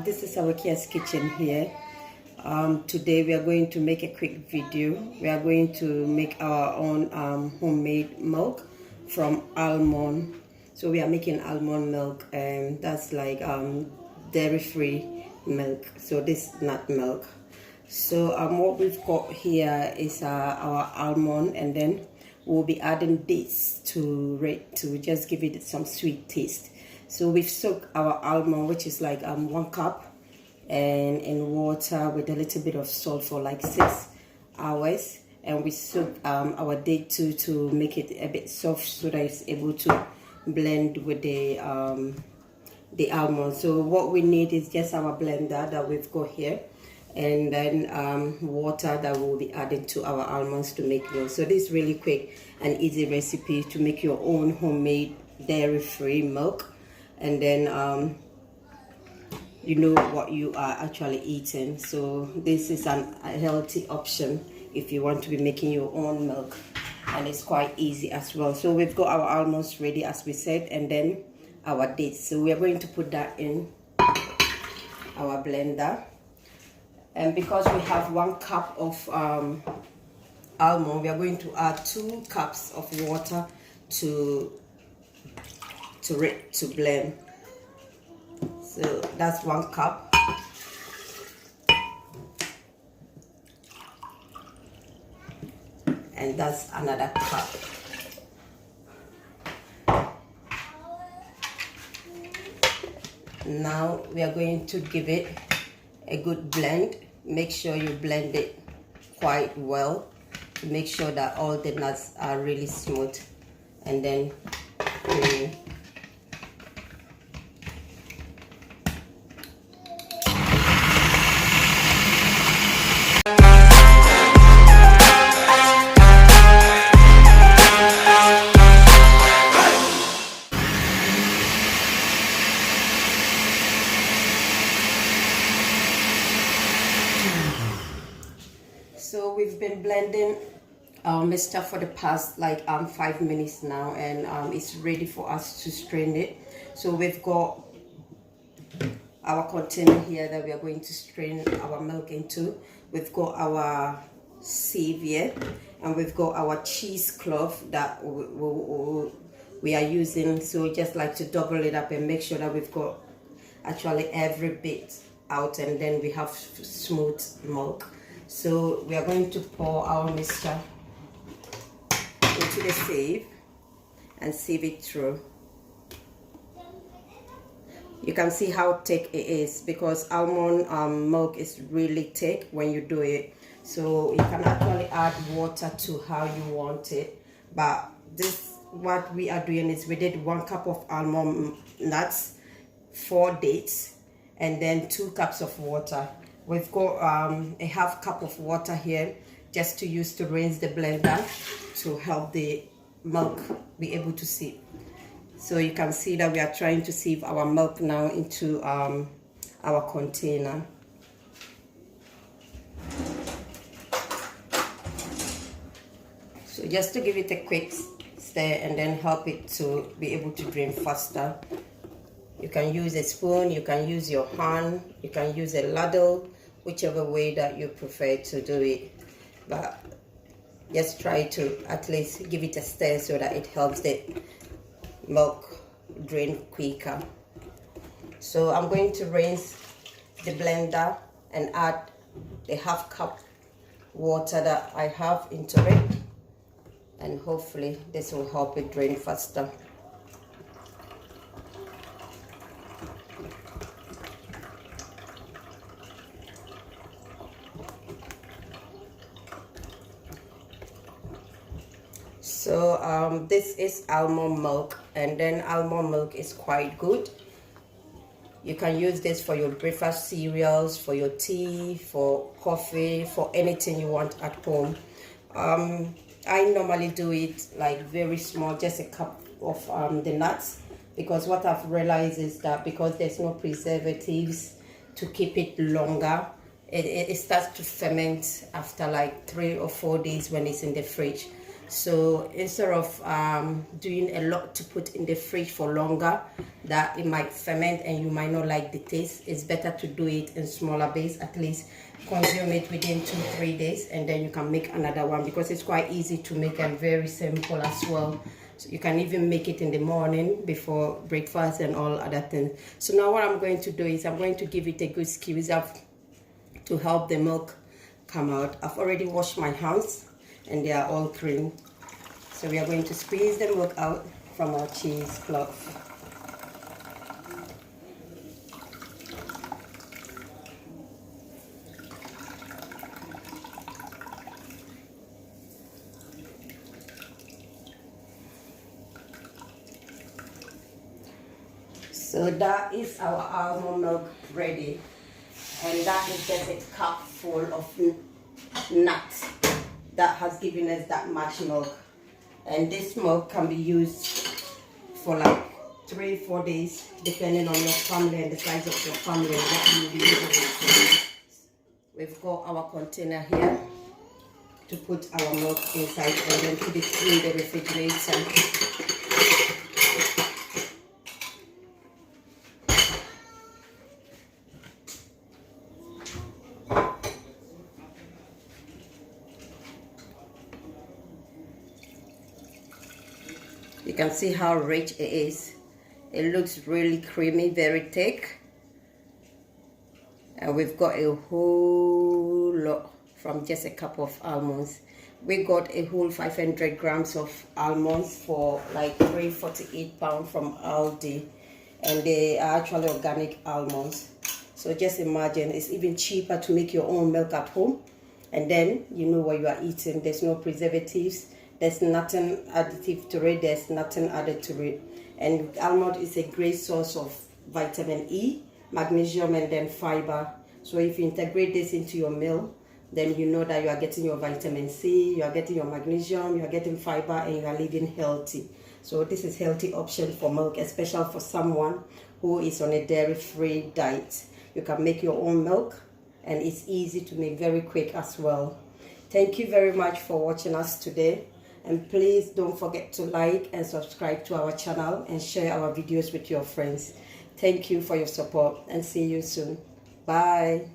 This is our Kia's kitchen here. Today we are going to make a quick video. We are going to make our own homemade milk from almond. So we are making almond milk, and that's like dairy-free milk. So this is nut milk. So what we've got here is our almond, and then we'll be adding dates to just give it some sweet taste. So we've soaked our almond, which is like 1 cup, and in water with a little bit of salt for like 6 hours. And we soak our date too to make it a bit soft so that it's able to blend with the almond. So what we need is just our blender that we've got here, and then water that we'll be adding to our almonds to make milk. So this is really quick and easy recipe to make your own homemade dairy-free milk, and then you know what you are actually eating. So this is a healthy option if you want to be making your own milk, and it's quite easy as well. So we've got our almonds ready, as we said, and then our dates. So we are going to put that in our blender. And because we have 1 cup of almond, we are going to add 2 cups of water to blend. So that's 1 cup. And that's another cup. Now we are going to give it a good blend. Make sure you blend it quite well to make sure that all the nuts are really smooth, and then so we've been blending our mixture for the past like 5 minutes now, and it's ready for us to strain it. So we've got our container here that we are going to strain our milk into. We've got our sieve here, and we've got our cheesecloth that we are using. So just like to double it up and make sure that we've got actually every bit out, and then we have smooth milk. So we are going to pour our mixture into the sieve and sieve it through. You can see how thick it is because almond milk is really thick when you do it. So you can actually add water to how you want it. But this, what we are doing is we did 1 cup of almond nuts, 4 dates, and then 2 cups of water. We've got a half cup of water here just to use to rinse the blender to help the milk be able to sieve. So you can see that we are trying to sieve our milk now into our container. So just to give it a quick stir and then help it to be able to drain faster. You can use a spoon, you can use your hand, you can use a ladle, whichever way that you prefer to do it. But just try to at least give it a stir so that it helps the milk drain quicker. So I'm going to rinse the blender and add the half cup water that I have into it, and hopefully this will help it drain faster. So this is almond milk, and then almond milk is quite good. You can use this for your breakfast cereals, for your tea, for coffee, for anything you want at home. I normally do it like very small, just a cup of the nuts, because what I've realized is that because there's no preservatives to keep it longer, it starts to ferment after like 3 or 4 days when it's in the fridge. So instead of doing a lot to put in the fridge for longer, that it might ferment and you might not like the taste, it's better to do it in smaller base. At least consume it within 2-3 days, and then you can make another one, because it's quite easy to make and very simple as well. So you can even make it in the morning before breakfast and all other things. So now what I'm going to do is I'm going to give it a good squeeze up to help the milk come out. I've already washed my hands and they are all clean. So we are going to squeeze the milk out from our cheesecloth. So that is our almond milk ready, and that is just a cup full of nuts that has given us that much milk. And this milk can be used for like 3-4 days, depending on your family and the size of your family and what you will be using it for. We've got our container here to put our milk inside and then put it in the refrigerator. You can see how rich it is. It looks really creamy, very thick. And we've got a whole lot from just a cup of almonds. We got a whole 500 grams of almonds for like £3.48 from Aldi. And they are actually organic almonds. So just imagine, it's even cheaper to make your own milk at home. And then you know what you are eating. There's no preservatives. There's nothing additive to it. There's nothing added to it. And almond is a great source of vitamin E, magnesium, and then fiber. So if you integrate this into your meal, then you know that you are getting your vitamin C, you are getting your magnesium, you are getting fiber, and you are living healthy. So this is healthy option for milk, especially for someone who is on a dairy-free diet. You can make your own milk, and it's easy to make, very quick as well. Thank you very much for watching us today. And please don't forget to like and subscribe to our channel and share our videos with your friends. Thank you for your support and see you soon. Bye.